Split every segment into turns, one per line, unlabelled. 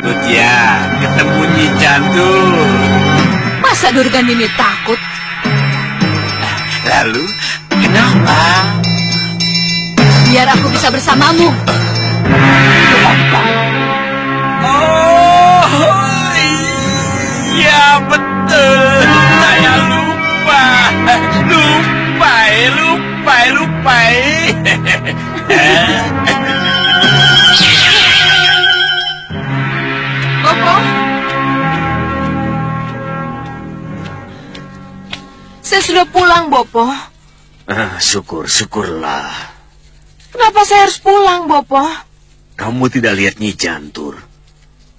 takut ya ketemu Nyi Jantur?
Masa Durgandini takut?
Lalu, kenapa?
Biar aku bisa bersamamu.
Oh, iya betul. Saya lupa. Lupa.
Bopo? Saya sudah pulang, Bopo.
Syukurlah.
Kenapa saya harus pulang, Bopo?
Kamu tidak lihat Nyi Jantur.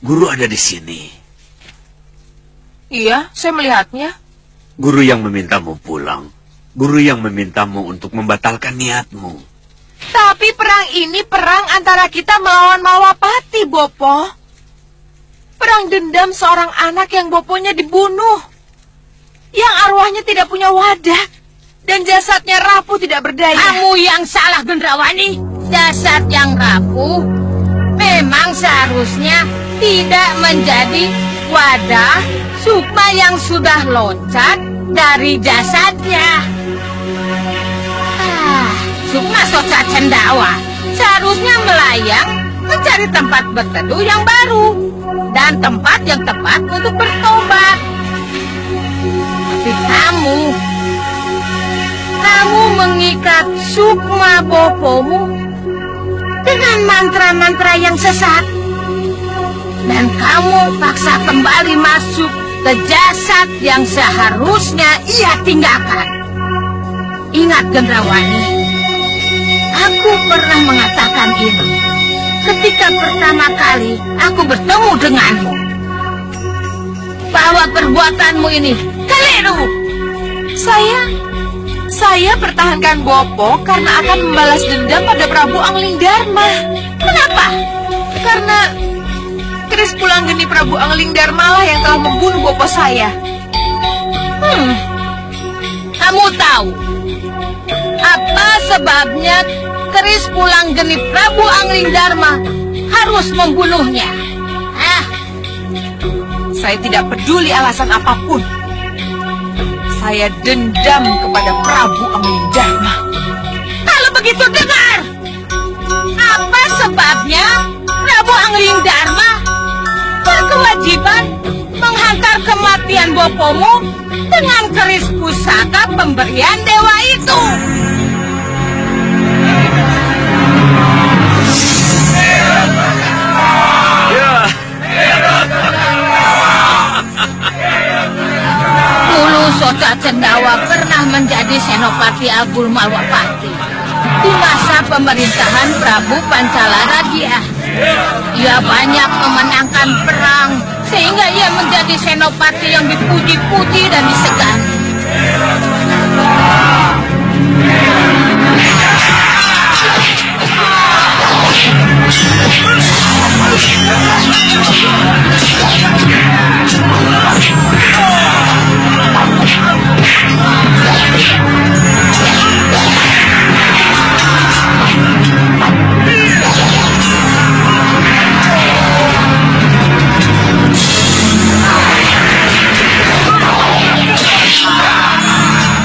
Guru ada di sini.
Iya, saya melihatnya.
Guru yang memintamu pulang. Guru yang memintamu untuk membatalkan niatmu.
Tapi perang ini perang antara kita melawan Malwapati, Bopo. Perang dendam seorang anak yang boponya dibunuh. Yang arwahnya tidak punya wadah. Dan jasadnya rapuh tidak berdaya.
Kamu yang salah, Gendrawani. Jasad yang rapuh memang seharusnya tidak menjadi wadah Sukma yang sudah loncat dari jasadnya. Sukma Sota Cendawa seharusnya melayang mencari tempat berteduh yang baru dan tempat yang tepat untuk bertobat. Tapi kamu mengikat Sukma bopomu dengan mantra-mantra yang sesat. Dan kamu paksa kembali masuk ke jasad yang seharusnya ia tinggalkan. Ingat, Gendrawani, aku pernah mengatakan ini ketika pertama kali aku bertemu denganmu, bahwa perbuatanmu ini keliru.
Saya pertahankan Bopo karena akan membalas dendam pada Prabu Anglingdarma.
Kenapa?
Karena keris Pulanggeni Prabu Anglingdarma lah yang telah membunuh Bopo saya.
Kamu tahu apa sebabnya keris Pulanggeni Prabu Anglingdarma harus membunuhnya?
Saya tidak peduli alasan apapun. Saya dendam kepada Prabu Anglingdarma.
Kalau begitu dengar. Apa sebabnya Prabu Anglingdarma berkewajiban menghantar kematian bopomu dengan keris pusaka pemberian dewa itu? Dulu Sota Cendawa pernah menjadi senopati Agul Malwapati di masa pemerintahan Prabu Pancalaragya. Ia banyak memenangkan perang sehingga ia menjadi senopati yang dipuji-puji dan disegani.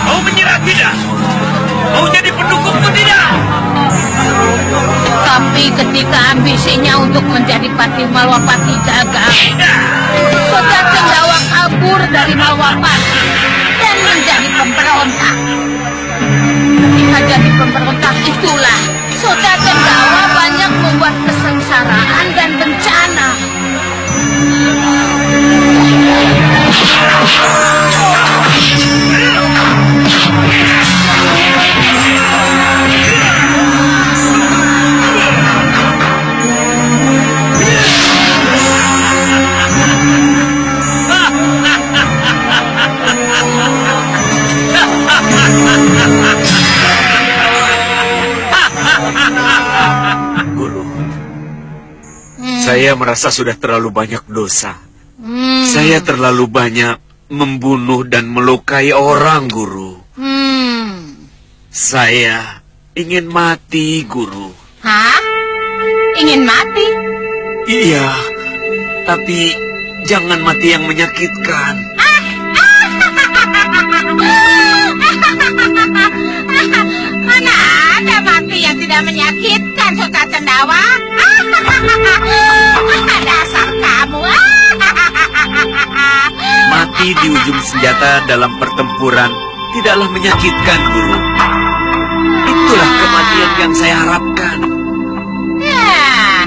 Mau menyerah tidak? Mau jadi pendukungku tidak?
Tapi ketika ambisinya untuk menjadi Patih Malwapati gagal, Sota Cendawa kabur dari Malwapati dan menjadi pemberontak. Ketika jadi pemberontak itulah Sota Cendawa banyak membuat kesengsaraan dan bencana.
Guru, saya merasa sudah terlalu banyak dosa. Saya terlalu banyak membunuh dan melukai orang, Guru. Saya ingin mati, Guru.
Hah? Ingin mati?
Iya, Tapi jangan mati yang menyakitkan.
Mana ada mati yang tidak menyakitkan, Sota Cendawa? Dasar kamu.
Mati di ujung senjata dalam pertempuran tidaklah menyakitkan, Guru. Itulah kematian yang saya harapkan.
Ya,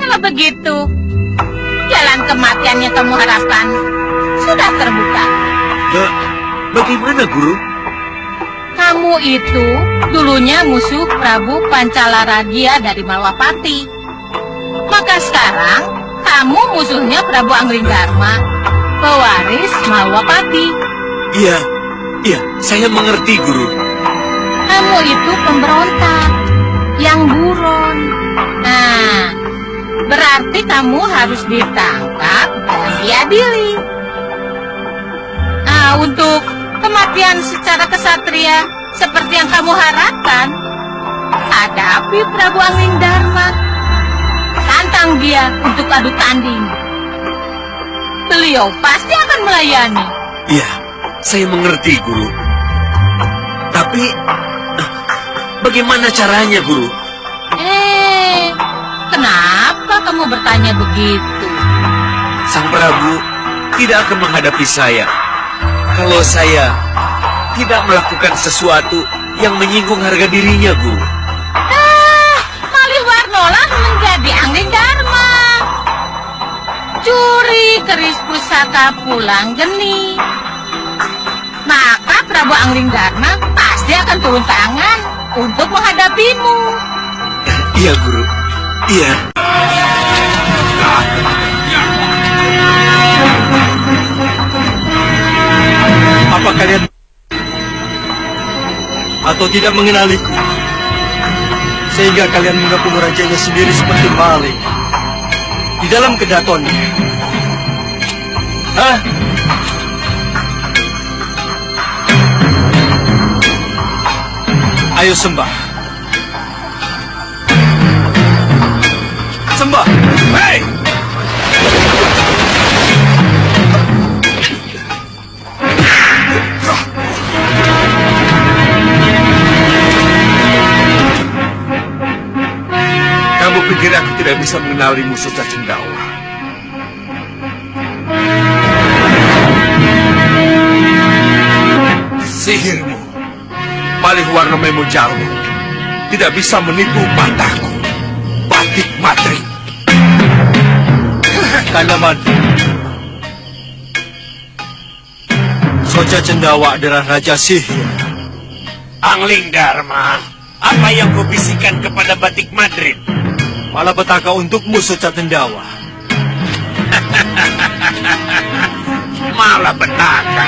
kalau begitu, jalan kematian yang kamu harapkan sudah terbuka.
Bagaimana, Guru?
Kamu itu dulunya musuh Prabu Pancalaradia dari Malwapati. Maka sekarang kamu musuhnya Prabu Anglingdarma, pewaris Malwapati.
Iya, saya mengerti, Guru.
Kamu itu pemberontak yang buron. Nah, berarti kamu harus ditangkap dan diadili. Nah, untuk kematian secara kesatria seperti yang kamu harapkan, hadapi Prabu Anglingdarma. Tantang dia untuk adu tanding. Beliau pasti akan melayani.
Iya, saya mengerti, Guru. Tapi, bagaimana caranya, Guru?
Kenapa kamu bertanya begitu?
Sang Prabu tidak akan menghadapi saya kalau saya tidak melakukan sesuatu yang menyinggung harga dirinya, Guru.
Maliwarnola menjadi Anglingdarma. Curi keris pusaka Pulang Geni. Maka Prabu Anglingdarma pasti akan turun tangan untuk menghadapimu.
Iya, Guru. Iya.
Apa kalian atau tidak mengenaliku? Sehingga kalian mengepung rajanya sendiri seperti maling di dalam kedatonnya. Hah? Ayo sembah. Sembah. Hei!
Kamu pikir aku tidak bisa mengenalimu, Sota Cendawa? Sihirmu, Maliwarna Memo Jarwo, tidak bisa menipu mataku, Batik Matrik.
Kanda Mati, Soja Cendawa adalah Raja Sihir.
Anglingdarma, apa yang kau bisikan kepada Batik Madrid?
Malapetaka untukmu, Soja Cendawa.
Malapetaka?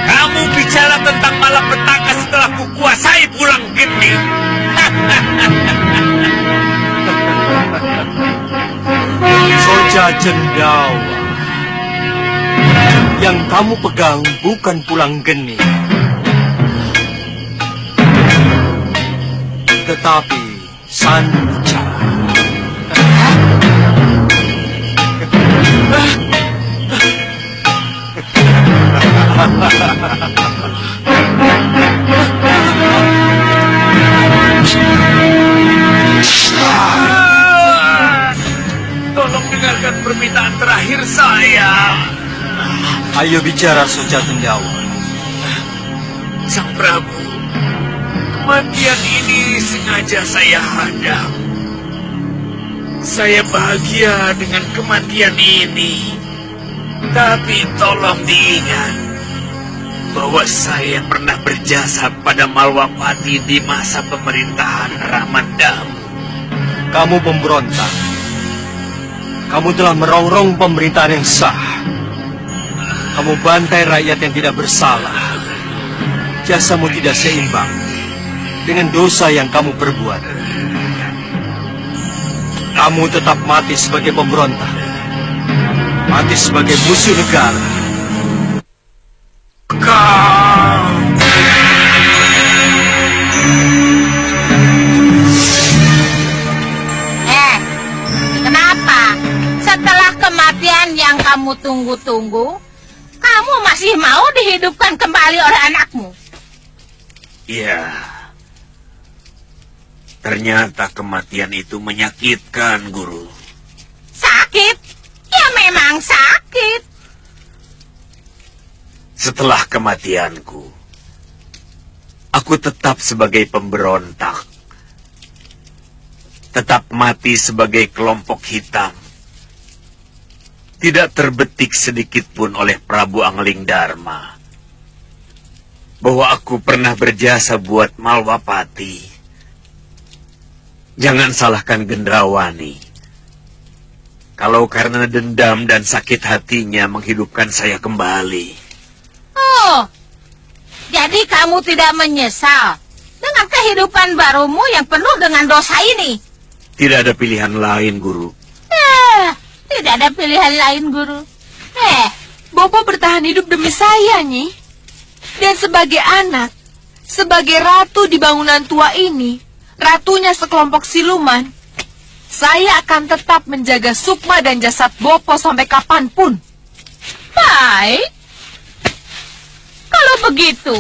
Kamu bicara tentang malapetaka setelah kukuasai Pulang Geni?
Soja Cendawa, yang kamu pegang bukan Pulang Geni, tetapi Sanca.
Tolong dengarkan permintaan terakhir saya.
Ayo bicara, Soja Cendawa.
Sang Prabu, kematian ini sengaja saya hadang. Saya bahagia dengan kematian ini. Tapi tolong diingat bahwa saya pernah berjasa pada Malwapati di masa pemerintahan Ramandamu.
Kamu pemberontak. Kamu telah merongrong pemerintahan yang sah. Kamu bantai rakyat yang tidak bersalah. Jasamu tidak seimbang dengan dosa yang kamu perbuat. Kamu tetap mati sebagai pemberontak. Mati sebagai musuh negara.
Kenapa? yang kamu tunggu-tunggu, kamu masih mau dihidupkan kembali oleh anakmu.
Ya, ternyata kematian itu menyakitkan, Guru.
Sakit? Ya memang sakit.
Setelah kematianku, aku tetap sebagai pemberontak. Tetap mati sebagai kelompok hitam. Tidak terbetik sedikit pun oleh Prabu Angling Dharma bahwa aku pernah berjasa buat Malwapati. Jangan salahkan Gendrawani kalau karena dendam dan sakit hatinya menghidupkan saya kembali.
Oh, jadi kamu tidak menyesal dengan kehidupan barumu yang penuh dengan dosa ini?
Tidak ada pilihan lain, Guru.
Tidak ada pilihan lain, Guru.
Bopo bertahan hidup demi saya, Nyi. Dan sebagai anak, sebagai ratu di bangunan tua ini, ratunya sekelompok siluman, saya akan tetap menjaga Sukma dan jasad Bopo sampai kapanpun.
Baik. Kalau begitu,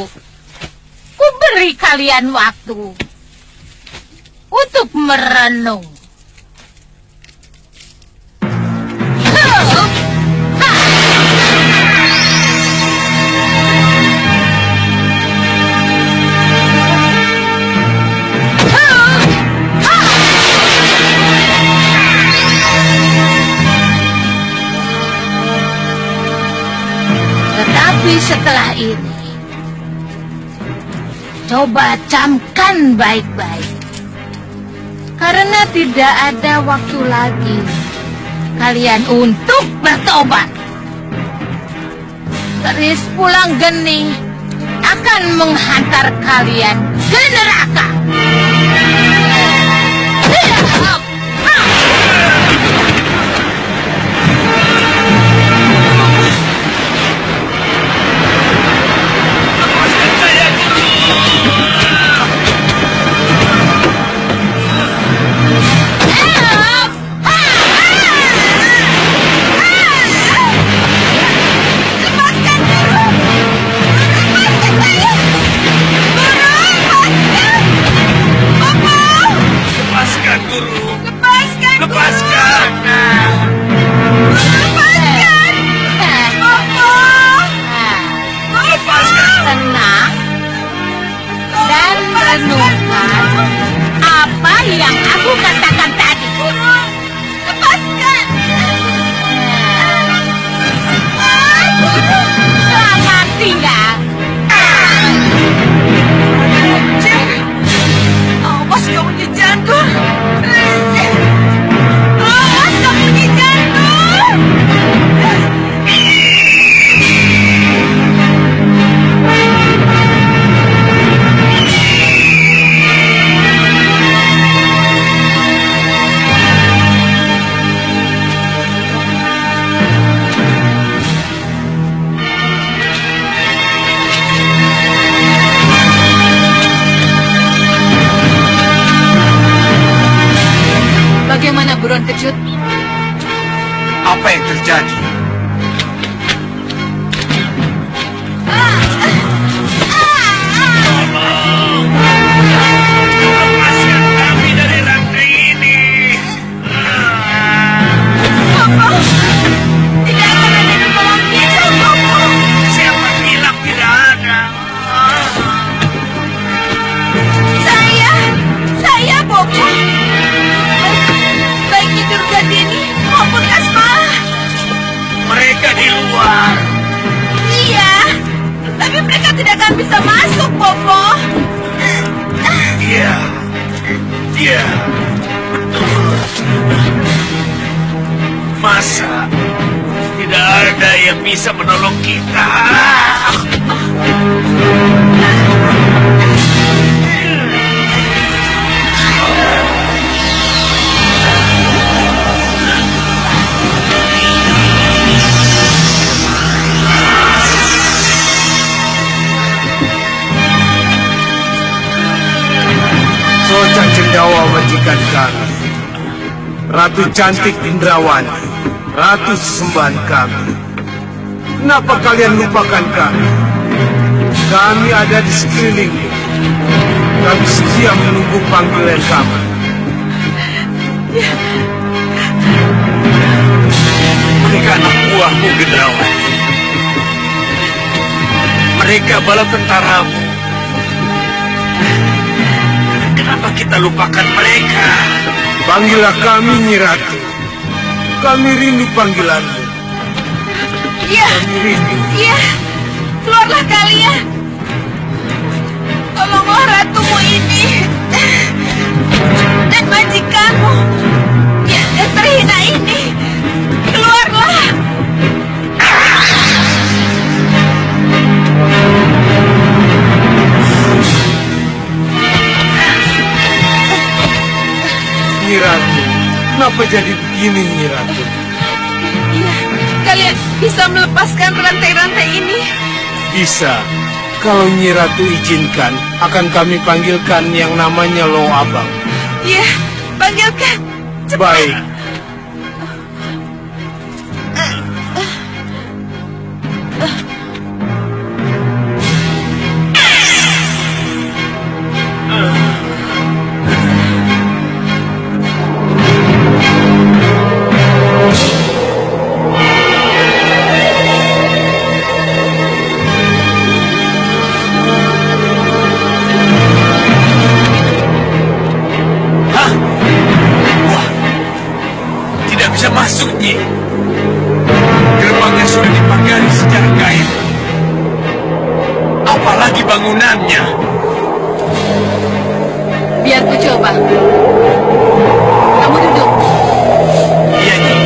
ku beri kalian waktu untuk merenung. Tetapi setelah ini, coba camkan baik-baik. Karena tidak ada waktu lagi kalian untuk bertobat. Keris pulang geni akan menghantar kalian ke neraka. Tenang dan renungkan apa yang aku katakan tadi. Lepaskan. Selamat tinggal.
Awas kamu Nyi Janggut. Awas kamu Nyi Janggut. Bagaimana buruan kecut?
Apa yang terjadi? Lepaskan kami dari rantai ini.
Bopo, tidak akan ada yang tolong kita, Bopo.
Siapa bilang tidak ada?
Saya Bopo. Baik itu Durgadini maupun Kasmalah.
Mereka di luar.
Iya, tapi mereka tidak akan bisa masuk, Bopo.
Iya. Iya. Masa tidak ada yang bisa menolong kita?
Socak Cendawa majikan kami, Ratu cantik Indrawani, Ratu sesembahan kami, kenapa kalian lupakan kami? Kami ada di sekelilingmu. Kami setia menunggu panggilan kami.
Mereka anak buahmu, Gendrawati. Mereka bala tentaramu. Kenapa kita lupakan mereka?
Panggillah kami, Nyi Ratu. Kami rindu panggilanmu.
Iya,
Kami rindu.
iya. Keluarlah kalian. Tolonglah ratumu ini. Dan majikanmu yang terhina ini. Keluarlah.
Nyi Ratu, kenapa jadi begini, Nyi Ratu?
Iya, kalian bisa melepaskan rantai-rantai ini.
Bisa. Kalau Nyi Ratu izinkan, akan kami panggilkan yang namanya Lo Abang.
Iya, panggilkan.
Baik.
Tidak bisa masuk, Nyi. Gerbangnya sudah dipagari secara gaib. Apalagi bangunannya.
Biar ku coba. Kamu duduk.
Iya, Nyi.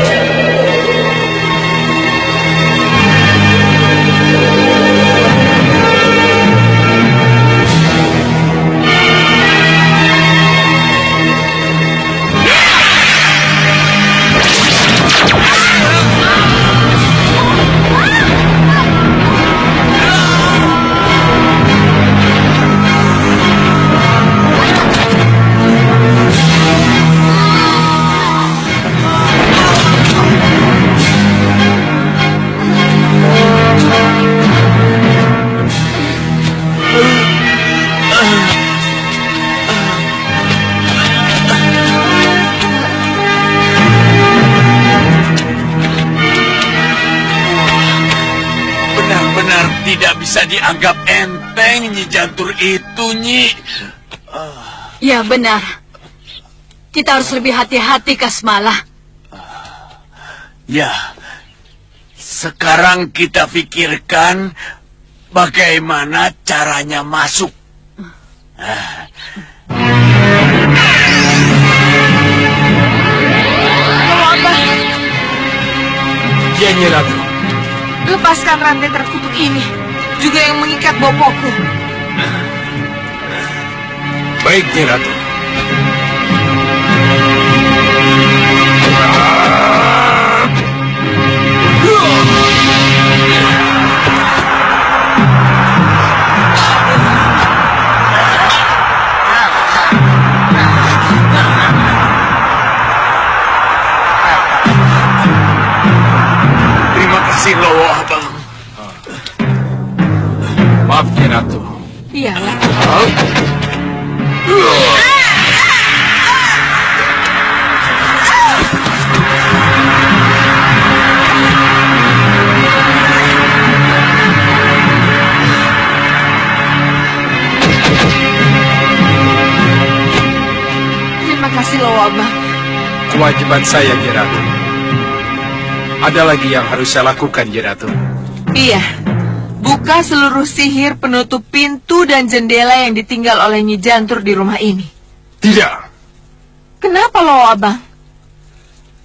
Benar-benar tidak bisa dianggap enteng, Nyi Jantur itu, Nyi.
Ya benar. Kita harus lebih hati-hati, Kasmala.
Ya, sekarang kita pikirkan bagaimana caranya masuk.
Ya, Nyi Ratu.
Lepaskan rantai terkutuk ini. Juga yang mengikat bopoku.
Baik, Nyi Ratu.
Terima kasih, Lowo Abang.
Maaf, Nyi Ratu.
Iya. Terima kasih, Lowo Abang.
Kewajiban saya, Nyi Ratu. Ada lagi yang harus saya lakukan, Nyi Ratu.
Iya. Buka seluruh sihir penutup pintu dan jendela yang ditinggal oleh Nyi Jantur di rumah ini.
Tidak.
Kenapa, Lowo Abang?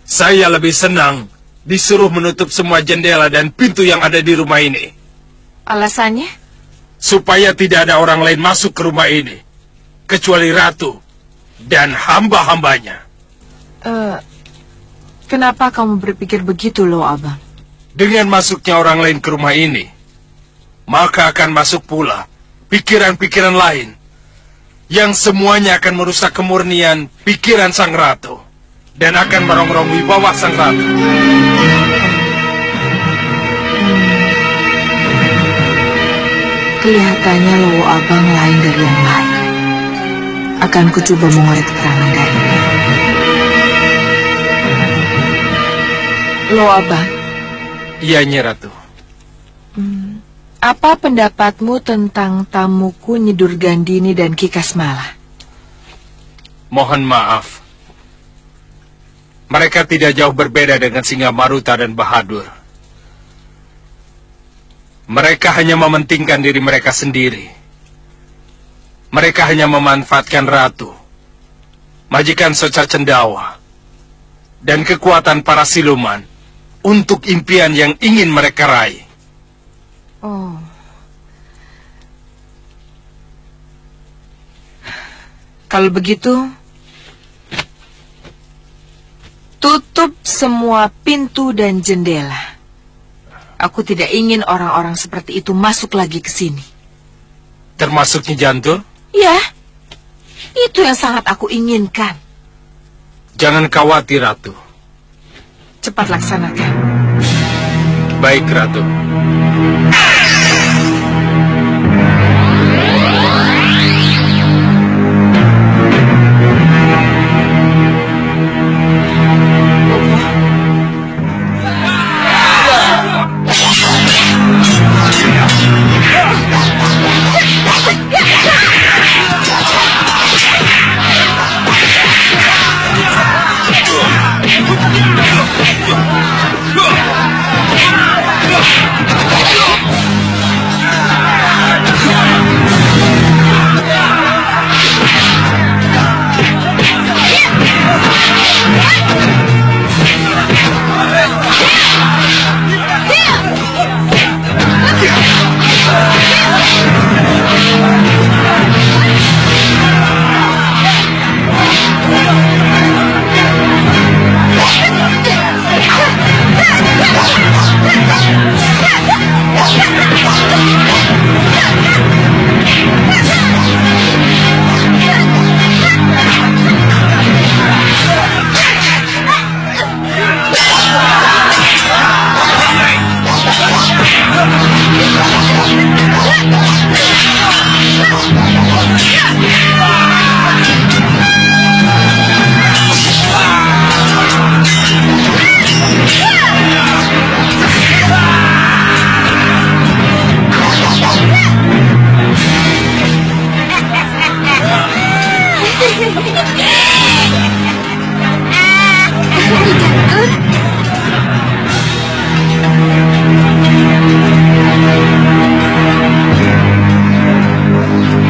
Saya lebih senang disuruh menutup semua jendela dan pintu yang ada di rumah ini.
Alasannya?
Supaya tidak ada orang lain masuk ke rumah ini. Kecuali Ratu dan hamba-hambanya.
Kenapa kamu berpikir begitu, Lowo Abang?
Dengan masuknya orang lain ke rumah ini, maka akan masuk pula pikiran-pikiran lain yang semuanya akan merusak kemurnian pikiran sang ratu dan akan merongrong wibawa sang ratu.
Kelihatannya Lowo Abang lain dari yang lain. Akan kucoba mengorek keterangan darinya. Lowo Abang.
Iya, Nyi Ratu.
Apa pendapatmu tentang tamuku Nyidur Gandini dan Ki Kasmala?
Mohon maaf. Mereka tidak jauh berbeda dengan Singa Maruta dan Bahadur. Mereka hanya mementingkan diri mereka sendiri. Mereka hanya memanfaatkan ratu, majikan Soca Cendawa, dan kekuatan para siluman untuk impian yang ingin mereka raih.
Oh. Kalau begitu, tutup semua pintu dan jendela. Aku tidak ingin orang-orang seperti itu masuk lagi ke sini.
Termasuk Nyi Jantur?
Ya, itu yang sangat aku inginkan.
Jangan khawatir, Ratu.
Cepat laksanakan.
Baik, Ratu.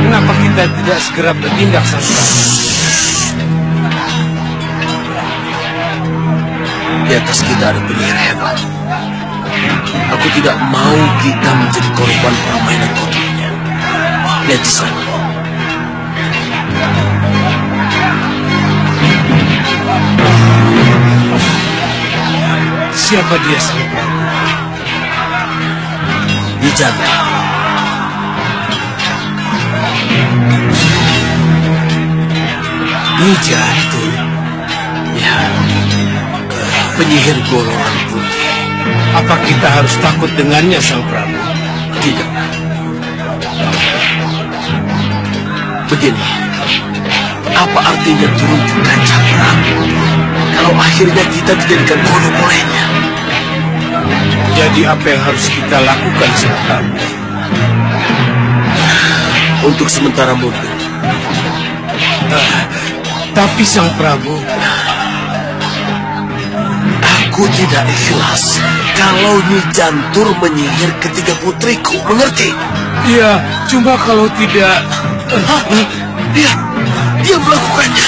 Kenapa kita tidak segera bertindak, Sang Prabu?
Di atas kita ada penyihir hebat. Aku tidak mau kita menjadi korban permainan kotornya. Lihat di sana.
Siapa dia, Sang Prabu?
Di jantung.
Di jantung.
Ya, penyihir golongan putih.
Apa kita harus takut dengannya, Sang Prabu?
Tidak. Begini, apa artinya turun ke kancah perang kalau akhirnya kita dijadikan kodok olehnya?
Jadi apa yang harus kita lakukan, Sang Prabu?
Untuk sementara mundur.
Tapi Sang Prabu,
Aku tidak ikhlas kalau Nyi Jantur menyihir ketiga putriku, mengerti?
ya cuma kalau tidak...
Hah? Dia melakukannya.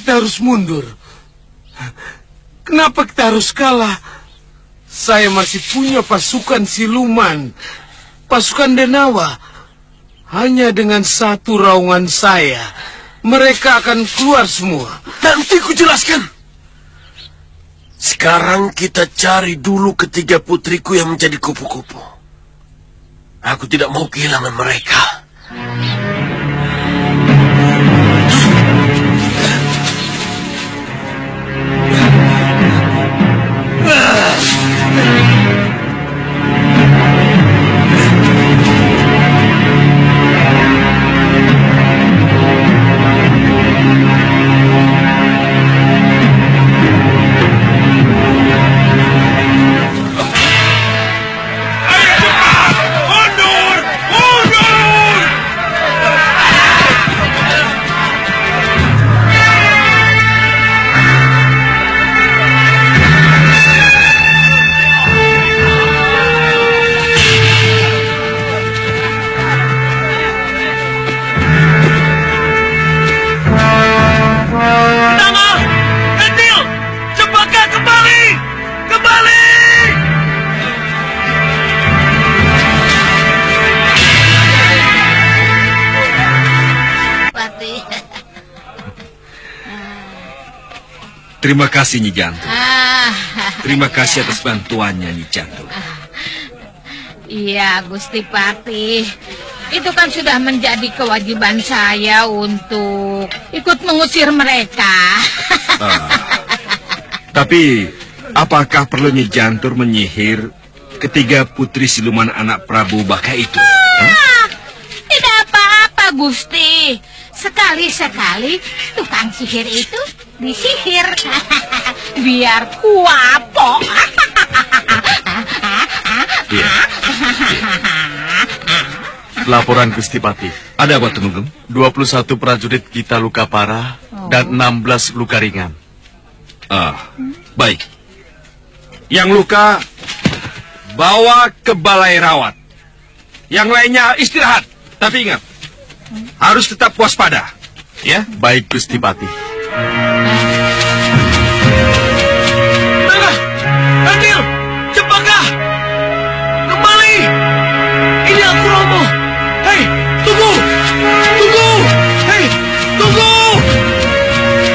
kita harus mundur? Kenapa kita harus kalah? Saya masih punya pasukan siluman, pasukan Denawa. Hanya dengan satu raungan saya, mereka akan keluar semua.
Nanti ku jelaskan. Sekarang kita cari dulu ketiga putriku yang menjadi kupu-kupu. Aku tidak mau kehilangan mereka.
Terima kasih, Nyi Jantur. Terima kasih atas bantuannya, Nyi Jantur.
Iya, Gusti Patih. Itu kan sudah menjadi kewajiban saya untuk ikut mengusir mereka.
Tapi, apakah perlu Nyi Jantur menyihir ketiga putri siluman anak Prabu Baka itu?
Tidak apa-apa, Gusti. Sekali-sekali tukang sihir itu disihir. Biar kuapok.
Iya.
Laporan Gusti Patih.
Ada apa, Tumenggung?
21 prajurit kita luka parah dan 16 luka ringan.
Baik. Yang luka bawa ke balai rawat. Yang lainnya istirahat. Tapi ingat, harus tetap waspada. Ya?
Baik Gusti Patih.
Adil, Cempaka, kembali. Ini aku Romo. Hei, tunggu, tunggu. Hei, tunggu.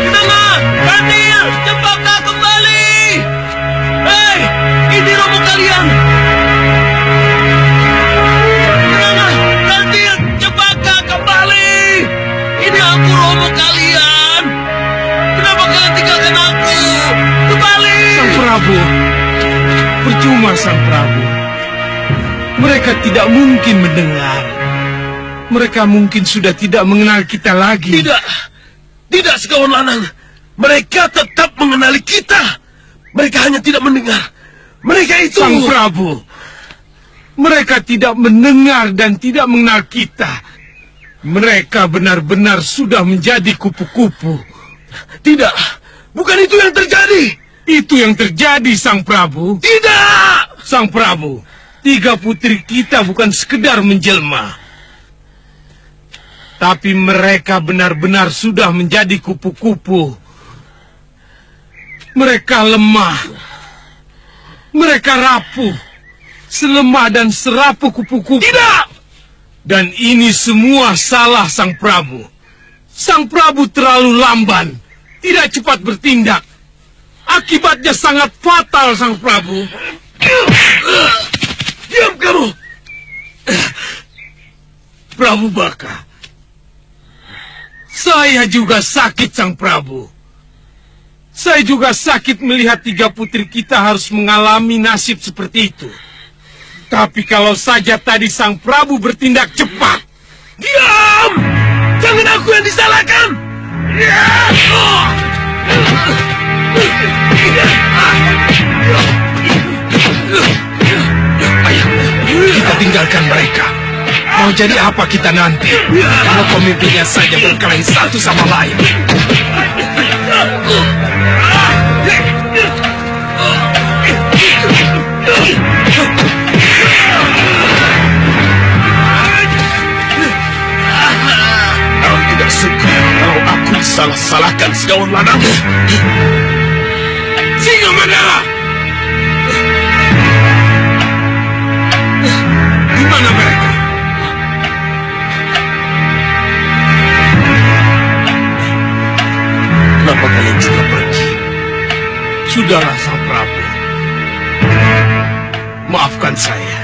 Kenapa? Adil, Cempaka kembali. Hei, ini Romo kalian. Kenapa? Adil, Cempaka kembali. Ini aku Romo kalian. Kenapa kalian tinggalkan aku? Kembali.
Sang Prabu, percuma Sang Prabu. Mereka tidak mungkin mendengar. Mereka mungkin sudah tidak mengenal kita lagi.
Tidak sekawan lanang. Mereka tetap mengenali kita. Mereka hanya tidak mendengar. Mereka itu...
Sang Prabu, mereka tidak mendengar dan tidak mengenal kita. Mereka benar-benar sudah menjadi kupu-kupu.
Tidak, bukan itu yang terjadi.
Itu yang terjadi, Sang Prabu.
Tidak!
Sang Prabu, 3 putri kita bukan sekedar menjelma. Tapi mereka benar-benar sudah menjadi kupu-kupu. Mereka lemah. Mereka rapuh. Selemah dan serapuh kupu-kupu.
Tidak!
Dan ini semua salah Sang Prabu. Sang Prabu terlalu lamban. Tidak cepat bertindak. Akibatnya sangat fatal, Sang Prabu.
Diam kamu!
Prabu Baka. Saya juga sakit, Sang Prabu. Saya juga sakit melihat 3 putri kita harus mengalami nasib seperti itu. Tapi kalau saja tadi Sang Prabu bertindak cepat.
Diam! Jangan aku yang disalahkan!
Ayo, kita tinggalkan mereka. Mau jadi apa kita nanti? Kalau pemimpinnya saja berkelahi satu sama lain.
Aku tidak suka kalau aku salah salahkan Segawan Lanang?
Singa mana? Di mana mereka?
Kenapa kalian juga pergi?
Sudahlah, Sang Prabu. Maafkan saya.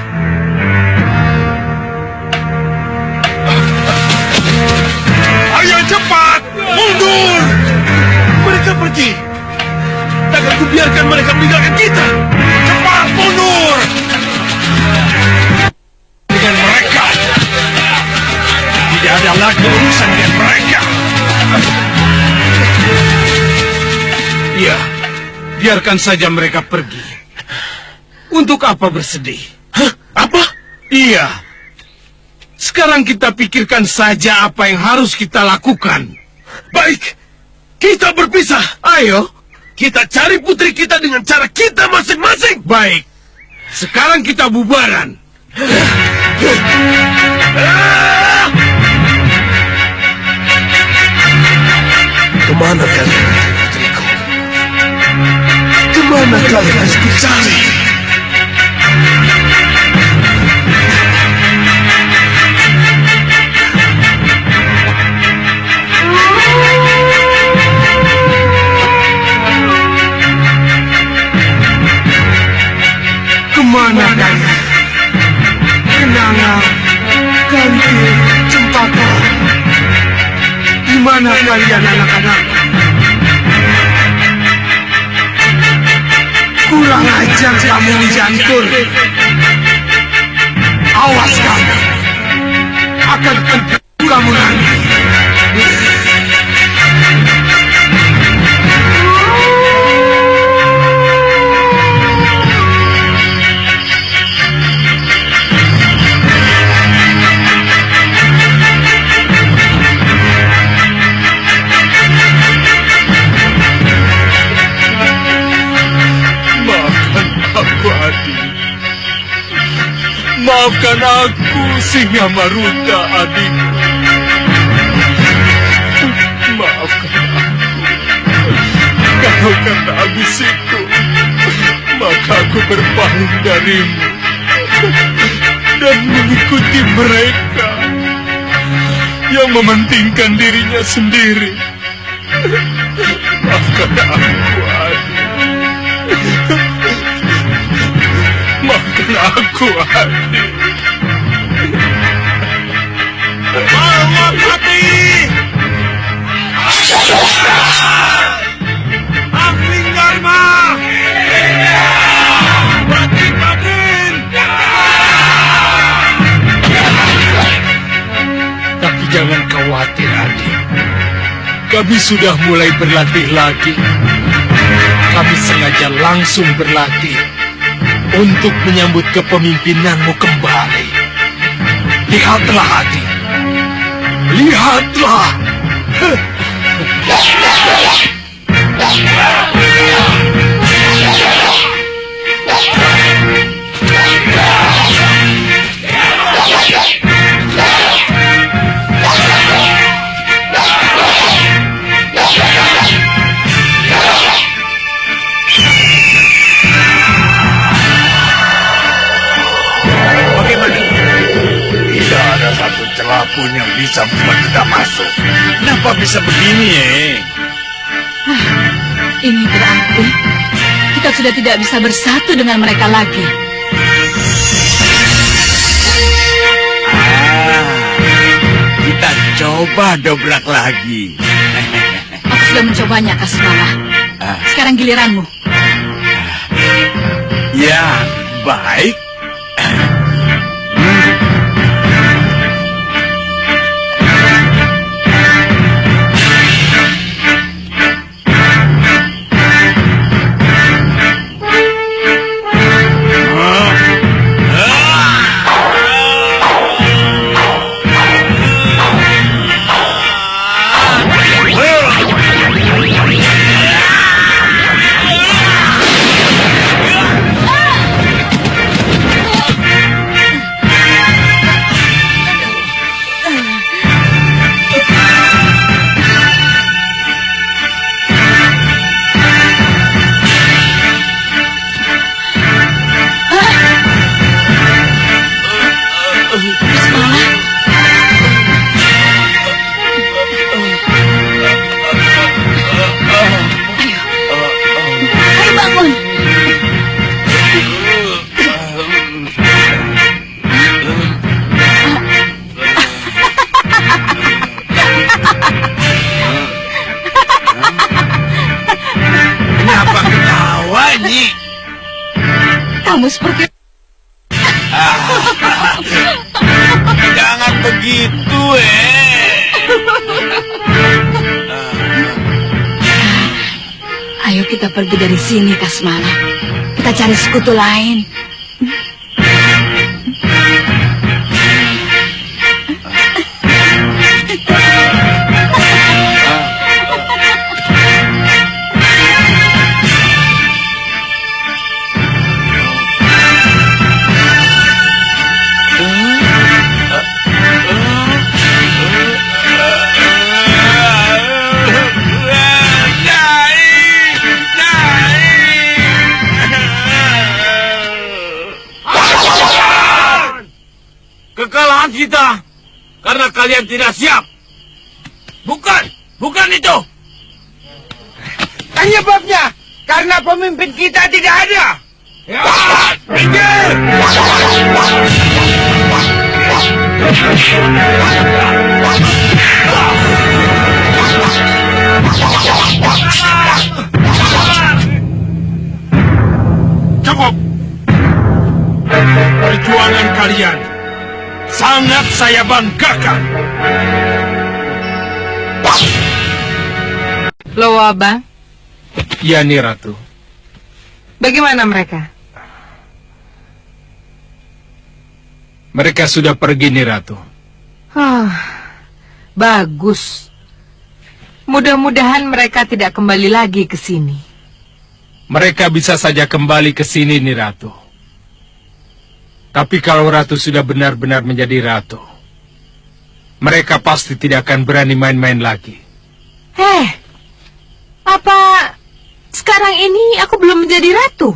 Ayo cepat, mundur!
Mereka pergi. Takkan kubiarkan mereka meninggalkan kita.
Cepat mundur! Dengan mereka, tidak ada lagi urusan dengan mereka.
Iya, biarkan saja mereka pergi. Untuk apa bersedih?
Hah? Apa?
Iya. Sekarang kita pikirkan saja apa yang harus kita lakukan.
Baik, kita berpisah.
Ayo.
Kita cari putri kita dengan cara kita masing-masing.
Baik. Sekarang kita bubaran.
Kemana kalian, putriku? Kemana kalian harus dicari?
Kemana kalian? Kenanga, Kantil, Cempaka. Di mana kalian anak-anak? Kurang ajar kamu, Jantur. Awas kamu. Akan tentu kamu nanti. Maafkan aku, Singa Maruta, adikku. Maafkan aku. Kalau karena ambisiku, maka aku berpaling darimu dan mengikuti mereka yang mementingkan dirinya sendiri. Maafkan aku, adik. Maafkan aku, adik. Mawapati! Angling Dharma! Pati Padin! Tapi jangan khawatir, adik. Kami sudah mulai berlatih lagi. Kami sengaja langsung berlatih untuk menyambut kepemimpinanmu kembali. Lihatlah, adik. Lihatlah.
Apapun yang bisa membuat kita masuk. Kenapa bisa begini,
Ini berarti kita sudah tidak bisa bersatu dengan mereka lagi.
Kita coba dobrak lagi.
Aku sudah mencobanya, Kasmala. Sekarang giliranmu.
Ya, baik.
begitu,
Ayo kita pergi dari sini, Kasmala. Kita cari sekutu lain.
Kekalahan kita karena kalian tidak siap. Bukan itu. Penyebabnya karena pemimpin kita tidak ada. Ya, minggir!
Cukup. Perjuangan kalian sangat saya banggakan.
Lowo Abang,
Ya, Ni Ratu.
bagaimana mereka?
Mereka sudah pergi, Ni Ratu.
Bagus. Mudah-mudahan mereka tidak kembali lagi ke sini.
Mereka bisa saja kembali ke sini, Ni Ratu. Tapi kalau Ratu sudah benar-benar menjadi Ratu, mereka pasti tidak akan berani main-main lagi.
Apa sekarang ini aku belum menjadi ratu?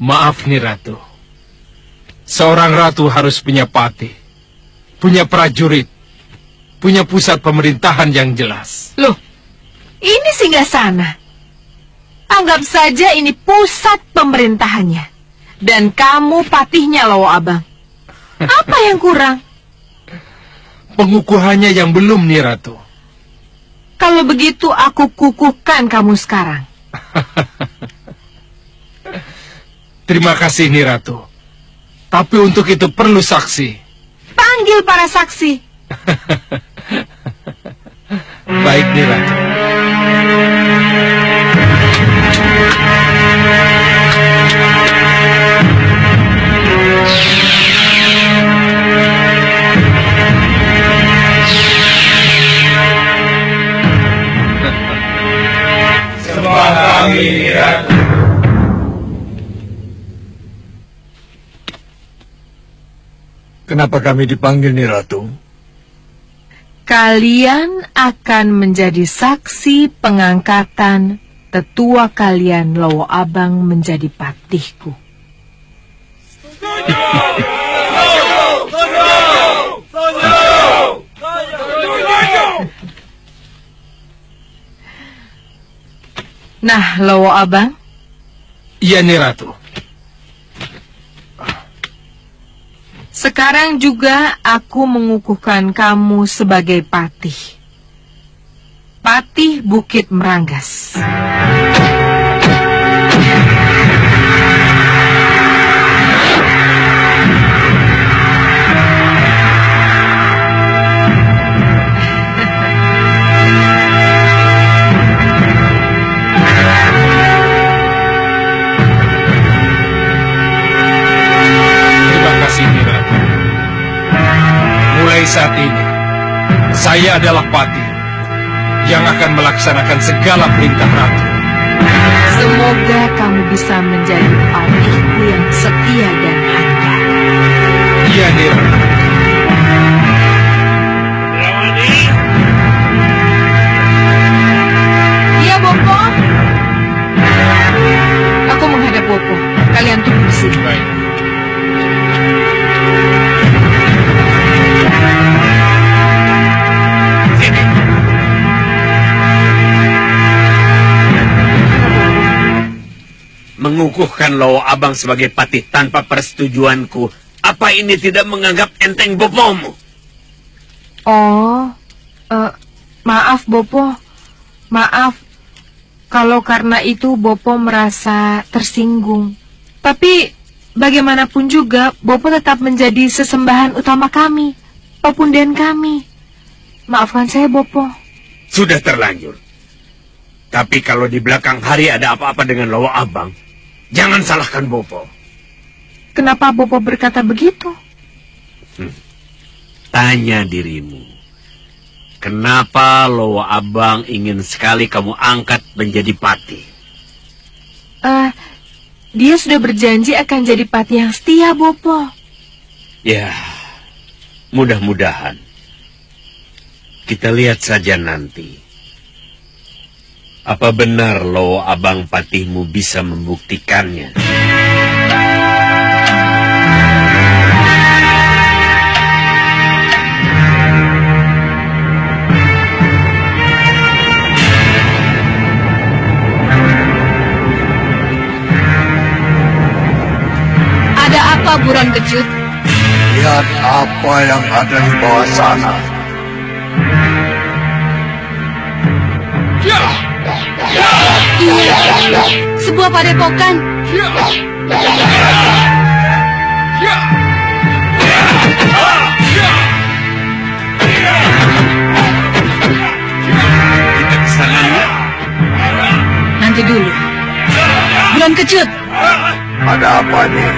Maaf, Ni Ratu. Seorang ratu harus punya patih, punya prajurit, punya pusat pemerintahan yang jelas.
Loh, ini singgasana. Anggap saja ini pusat pemerintahannya. Dan kamu patihnya, Lowo Abang. Apa yang kurang?
Pengukuhannya yang belum, Ni Ratu.
Kalau begitu aku kukuhkan kamu sekarang.
Terima kasih, Ni Ratu. Tapi untuk itu perlu saksi.
Panggil para saksi.
Baik, Ni Ratu.
Kenapa kami dipanggil, Ni Ratu?
Kalian akan menjadi saksi pengangkatan tetua kalian, Lowo Abang, menjadi patihku. Nah, Lowo Abang,
Iya, Ni Ratu.
sekarang juga aku mengukuhkan kamu sebagai patih. Patih Bukit Meranggas.
Terima kasih, Ni Ratu. Mulai saat ini, saya adalah patih yang akan melaksanakan segala perintah Ratu.
Semoga kamu bisa menjadi patihku yang setia dan handal.
Iya, Ni Ratu.
Iya, Bopo. Aku menghadap Bopo. Kalian tunggu di sini.
Baik.
Mengukuhkan Lowo Abang sebagai patih tanpa persetujuanku. Apa ini tidak menganggap enteng bopomu?
Oh, maaf Bopo. Maaf. Kalau karena itu Bopo merasa tersinggung. Tapi bagaimanapun juga, Bopo tetap menjadi sesembahan utama kami, pepunden kami. Maafkan saya, Bopo.
Sudah terlanjur. Tapi kalau di belakang hari ada apa-apa dengan Lawa Abang, jangan salahkan Bopo.
Kenapa Bopo berkata begitu?
Tanya dirimu. Kenapa Lawa Abang ingin sekali kamu angkat menjadi pati?
Dia sudah berjanji akan jadi pati yang setia, Bopo.
Ya, mudah-mudahan. Kita lihat saja nanti. Apa benar Lawa Abang Patihmu bisa membuktikannya?
Ada apa, Buron Kecut?
Lihat apa yang ada di bawah sana.
Iya, sebuah padepokan.
Kita ke sana ya?
Nanti dulu. Buron Kecut,
Ada apa nih?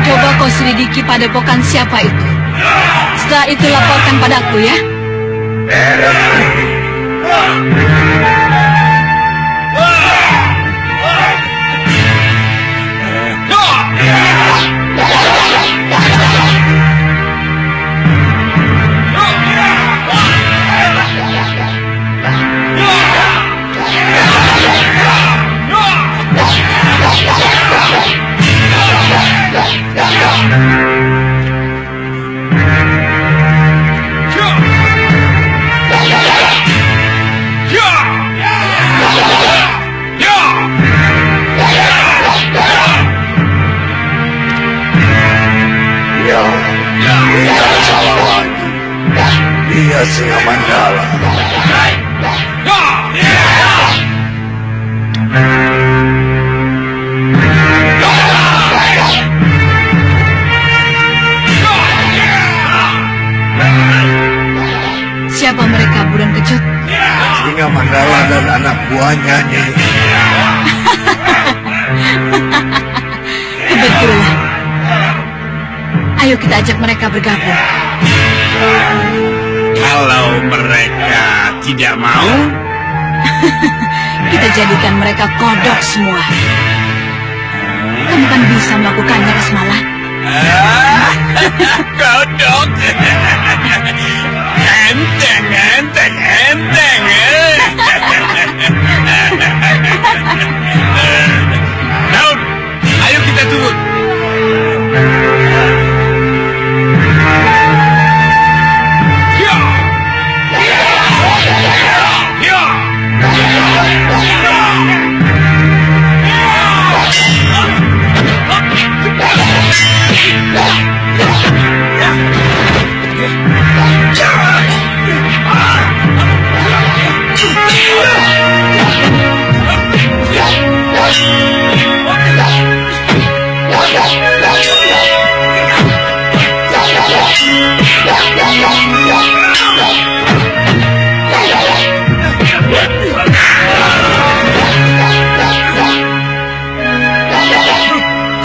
coba kau selidiki padepokan siapa itu. Setelah itu laporkan padaku ya.
Tidak salah lagi. Dia Singa Mandala.
Siapa mereka, Buron Kecut?
Singa Mandala dan anak buahnya nih.
Kebetulan. Ayo kita ajak mereka bergabung.
Kalau mereka tidak mau,
Kita jadikan mereka kodok semua. Kamu kan bisa melakukannya, Kasmala.
kodok. Enteng. Daun, ayo kita turun.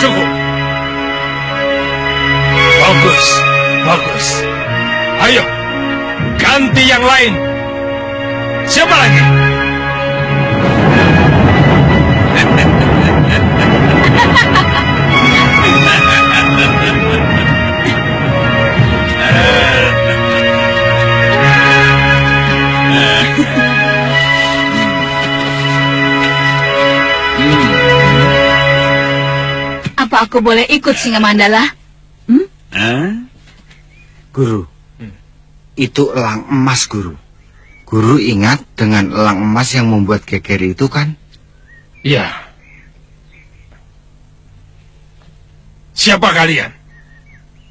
Cukup. Bagus. Ayo, ganti yang lain. Siapa lagi?
Apa aku boleh ikut Singa Mandala?
Guru, itu elang emas, Guru. Guru ingat dengan elang emas yang membuat geger itu kan?
Ya. Siapa kalian?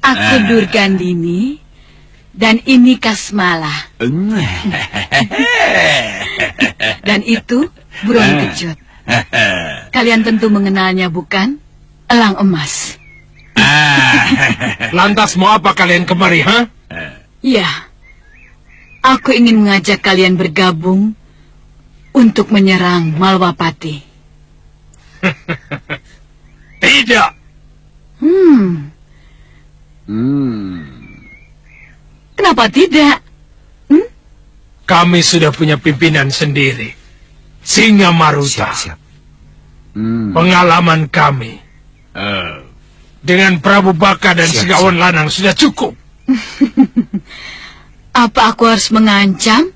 Aku Durgandini dan ini Kasmala. Dan itu Buron Kecut. Kalian tentu mengenalnya, bukan? elang emas.
Lantas mau apa kalian kemari, ha?
Ya, aku ingin mengajak kalian bergabung untuk menyerang Malwapati.
Tidak.
Kenapa tidak?
Kami sudah punya pimpinan sendiri. Singa Maruta.
Siap.
Pengalaman kami dengan Prabu Baka dan Segawan Lanang sudah cukup.
Apa aku harus mengancam?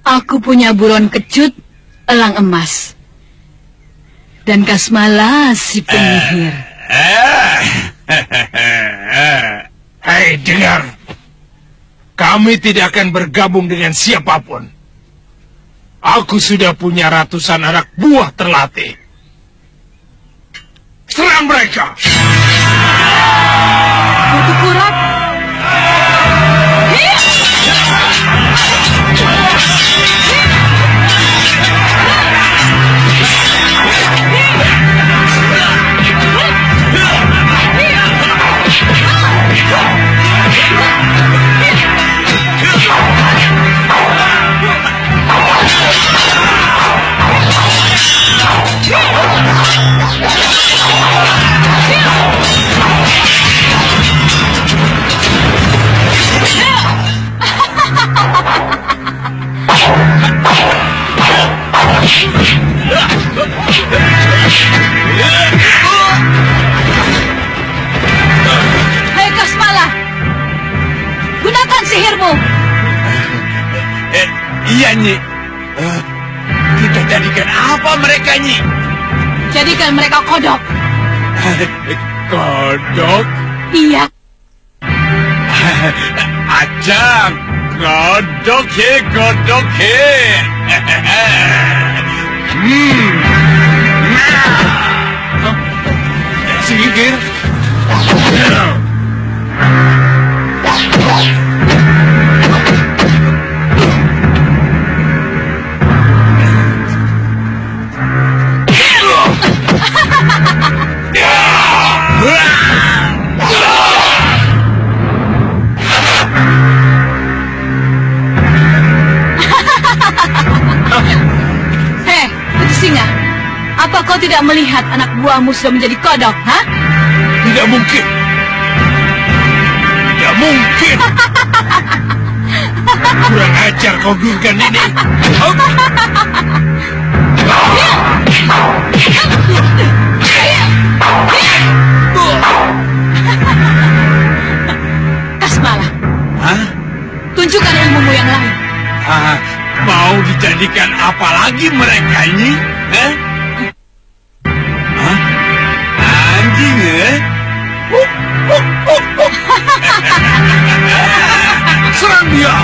Aku punya buron kecut, elang emas. Dan Kasmala si penyihir.
Hei, dengar. Kami tidak akan bergabung dengan siapapun. Aku sudah punya ratusan anak buah terlatih. Serang mereka!
Batu kurat. Hei Kasmala, gunakan sihirmu.
Iya, Nyi. Kita jadikan apa mereka, Nyi?
Jadikan mereka kodok.
Kodok?
Iya.
Ajang, kodok he, kodok he.
Sihir.
Hei, Putri Singa, apa kau tidak melihat anak buahmu sudah menjadi kodok, ha?
Tidak mungkin. Tidak mungkin. Kurang ajar kau Durgan ini.
Kasmala,
Hah?
tunjukkan ilmumu yang lain.
Mau dijadikan apa lagi mereka, Nyi? Hah? Anjing,
Serang dia.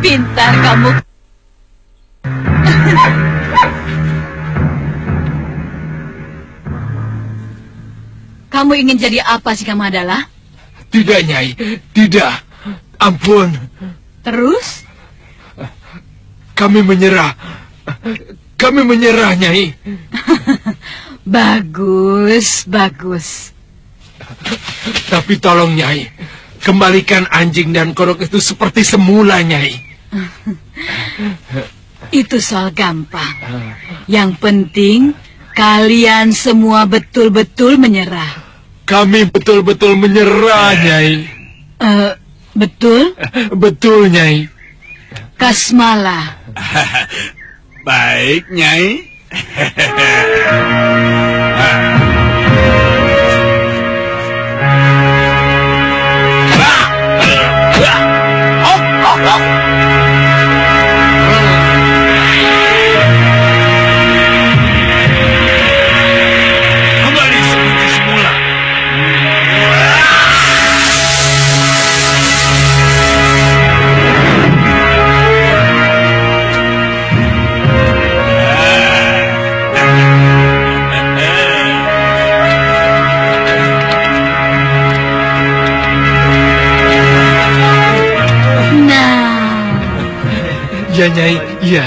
Pintar kamu. Kamu ingin jadi apa sih, Kamadala?
Tidak, Nyai. Tidak. Ampun.
Terus?
Kami menyerah. Kami menyerah, Nyai.
Bagus, bagus.
Tapi tolong, Nyai. Kembalikan anjing dan kodok itu seperti semula, Nyai.
Itu soal gampang. Yang penting, kalian semua betul-betul menyerah.
Kami betul-betul menyerah, Nyai.
Betul?
Betul, Nyai.
Kasmala.
Baik, Nyai.
Kembali seperti semula. Nyai. Iya.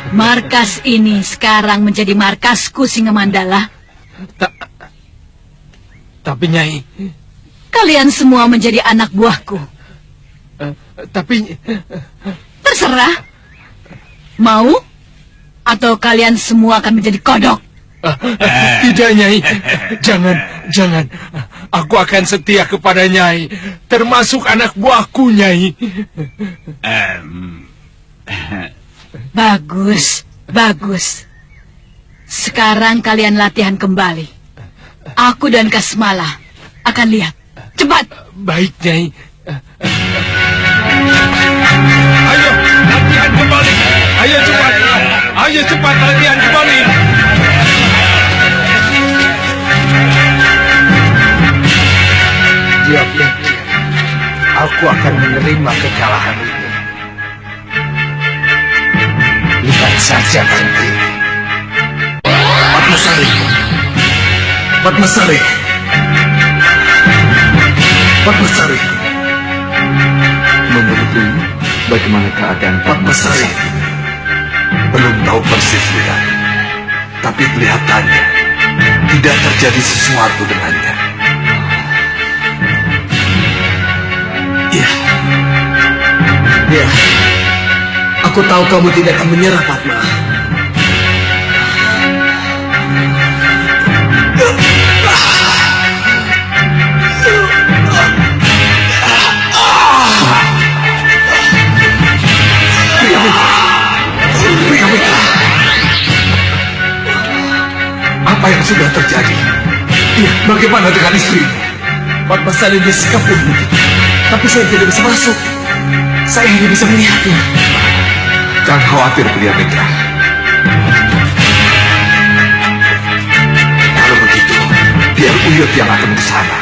Markas ini sekarang menjadi markasku, Singamandala.
Tapi Nyai...
Kalian semua menjadi anak buahku.
Tapi...
Terserah. Mau? Atau kalian semua akan menjadi kodok?
Tidak, Nyai. Jangan. Aku akan setia kepada Nyai. Termasuk anak buahku, Nyai.
Bagus. Sekarang kalian latihan kembali. Aku dan Kasmala akan lihat. Cepat.
Baik, Nyai.
Ayo, latihan kembali. Ayo cepat latihan kembali.
Dia pikir aku akan menerima kekalahan itu. Lihat saja nanti.
Padmasari.
Menurutmu, bagaimana keadaan
Padmasari.
Belum tahu persis, lihat. Tapi kelihatannya tidak terjadi sesuatu dengannya.
Ya, aku tahu kamu tidak akan menyerah, Padma.
Priamitra, apa yang sudah terjadi?
Ya, bagaimana dengan istrimu? Padmasari disekap begitu, tapi saya tidak bisa masuk. Saya hanya bisa melihatnya.
Jangan khawatir, Priamitra. Kalau begitu, biar Uyut yang akan ke sana.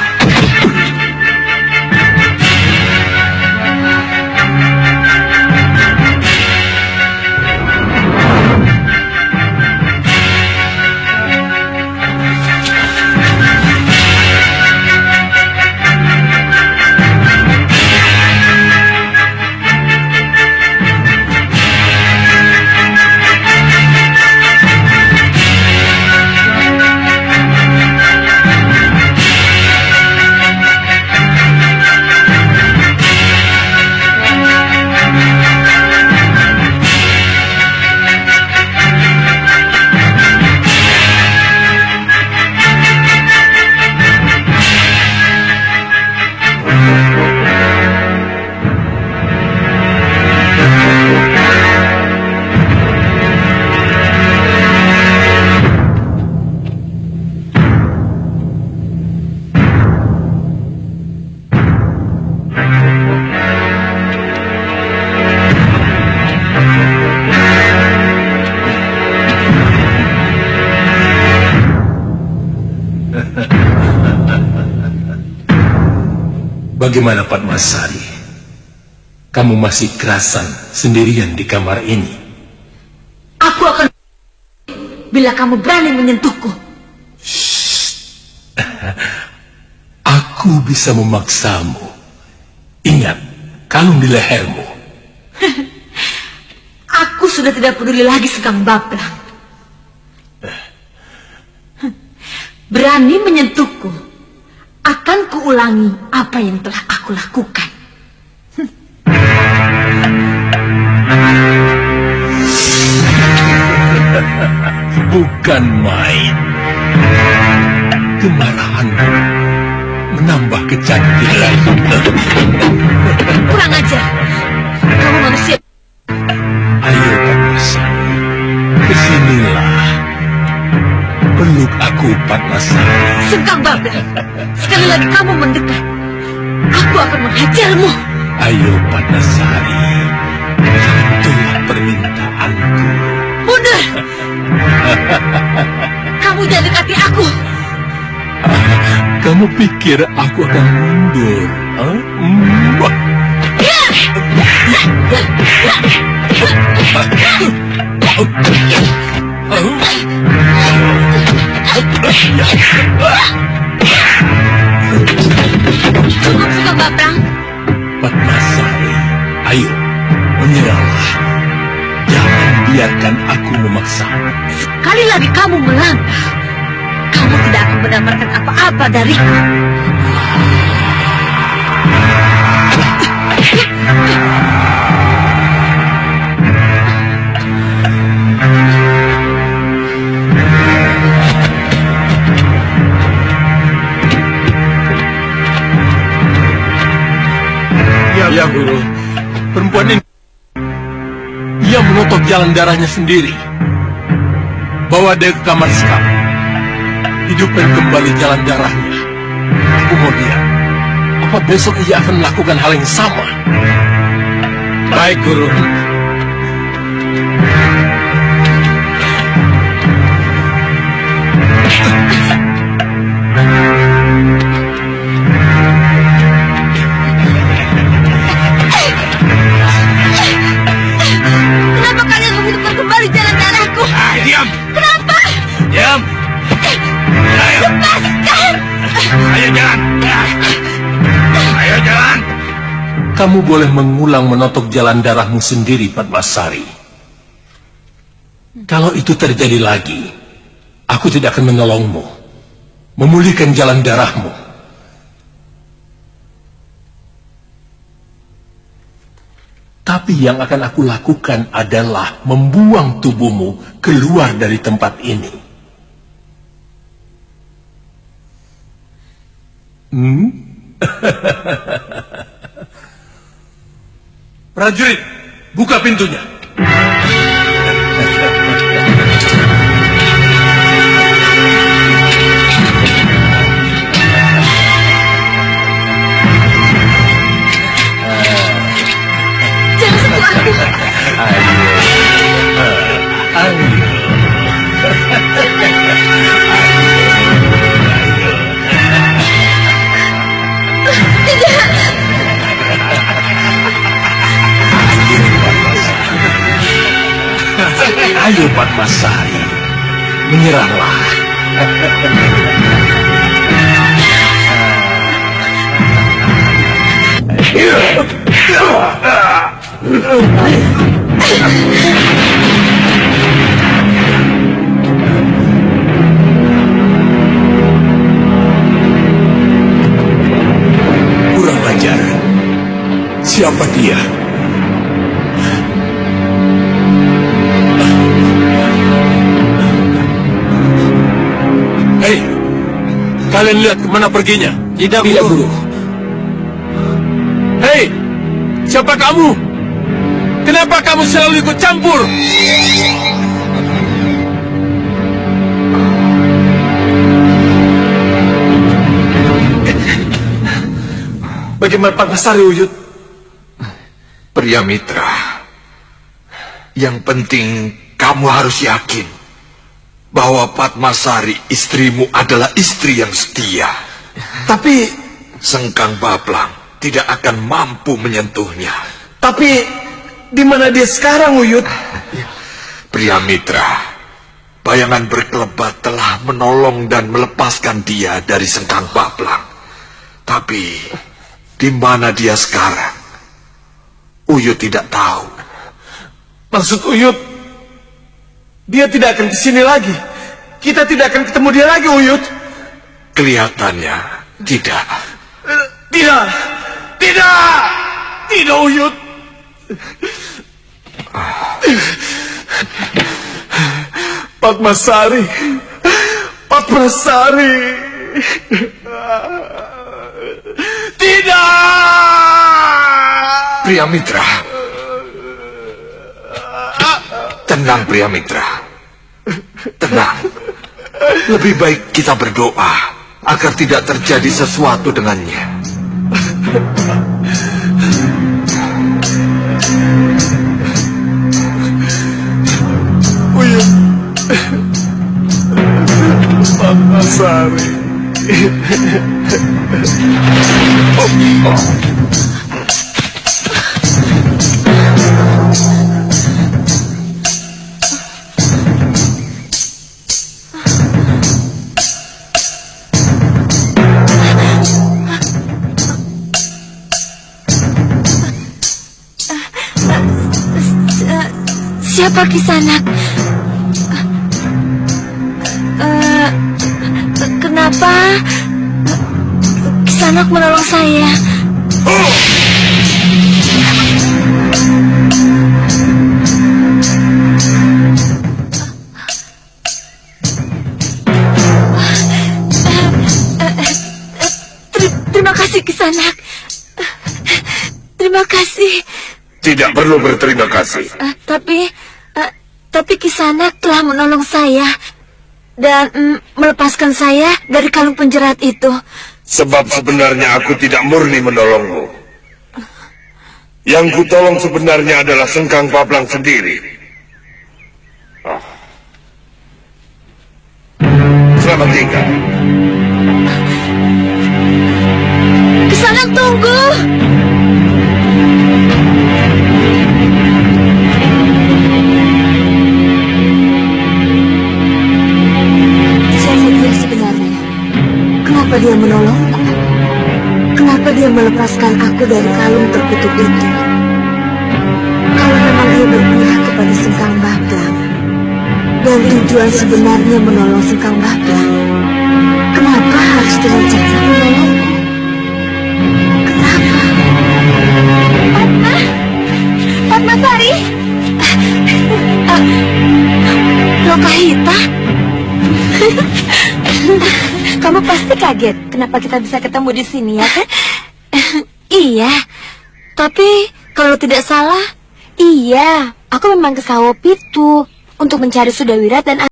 Bagaimana Padmasari? Kamu masih kerasan sendirian di kamar ini?
Aku akan bila kamu berani menyentuhku.
Aku bisa memaksamu. Ingat, kalung di lehermu.
Aku sudah tidak peduli lagi Sekang Baplang. Berani menyentuhku. Akan kuulangi apa yang telah aku lakukan.
Bukan main. Kemarahanmu menambah kecantikan.
Kurang ajar. Kamu manusia.
Ayo Padmasari, kesinilah. Peluk aku, Padmasari.
Sekang Baplang, sekali lagi kamu mendekat, aku akan menghajarmu.
Ayo Padmasari, itulah permintaanku.
Mundur. Kamu jangan dekati aku.
Kamu pikir aku akan mundur?
Cukup Sekang Baplang.
Padmasari, ayo menyerahlah. biarkan aku memaksa.
Sekali lagi kamu melangkah, kamu tidak akan mendapatkan apa-apa dariku.
Ya, Guru. Perempuan ini, ia menotok jalan darahnya sendiri. Bawa dia ke kamar sekap. Hidupkan kembali jalan darahnya. Aku mau lihat, apa besok ia akan melakukan hal yang sama.
Baik, Guru.
Kenapa kalian menghidupkan kembali jalan darahku?
Diam!
Kenapa?
Diam! Ayo!
Lepaskan!
Ayo jalan! Ayo jalan!
Kamu boleh mengulang menotok jalan darahmu sendiri, Padmasari. Kalau itu terjadi lagi, aku tidak akan menolongmu. Memulihkan jalan darahmu. Tapi yang akan aku lakukan adalah membuang tubuhmu keluar dari tempat ini. Prajurit, buka pintunya.
Jangan sentuh aku.
Ayo Padmasari, menyerahlah. Kurang ajar. Siapa dia? Hei, kalian lihat kemana perginya?
Tidak, Guru.
Hei, siapa kamu? Kenapa kamu selalu ikut campur?
Bagaimana Padmasari, Uyut?
Priamitra, yang penting kamu harus yakin bahwa Padmasari istrimu adalah istri yang setia.
Tapi
Sengkang Bablang tidak akan mampu menyentuhnya.
di mana dia sekarang, Uyut?
Priamitra, bayangan berkelebat telah menolong dan melepaskan dia dari Sengkang Bablang. Tapi di mana dia sekarang? Uyut tidak tahu.
Maksud Uyut, dia tidak akan kesini lagi. Kita tidak akan ketemu dia lagi, Uyut.
Kelihatannya tidak.
Tidak, Uyut. Padmasari. Tidak.
Priamitra. Tenang, Priamitra. Tenang. Lebih baik kita berdoa agar tidak terjadi sesuatu dengannya.
Uyut. Padmasari.
Siapa Kisanak? Kenapa Kisanak menolong saya? Terima kasih Kisanak. Terima kasih.
Tidak perlu berterima kasih.
Tapi Kisanak telah menolong saya dan melepaskan saya dari kalung penjerat itu.
Sebab sebenarnya aku tidak murni menolongmu. Yang kutolong sebenarnya adalah Sengkang Paplang sendiri. Selamat tinggal.
Kisanak, tunggu. Siapa dia sebenarnya? Kenapa dia menolongku? Kenapa dia melepaskan aku dari kalung terkutuk itu? Kalau memang dia berpihak kepada Sengkang Paplang dan tujuan sebenarnya menolong Sengkang Paplang, kenapa harus dengan cara menolongku? Kenapa? Padma Sari? Lokahita? Kamu pasti kaget kenapa kita bisa ketemu di sini, ya kan? Iya, tapi kalau tidak salah, iya, aku memang ke Sawo Pitu untuk mencari Sudawira dan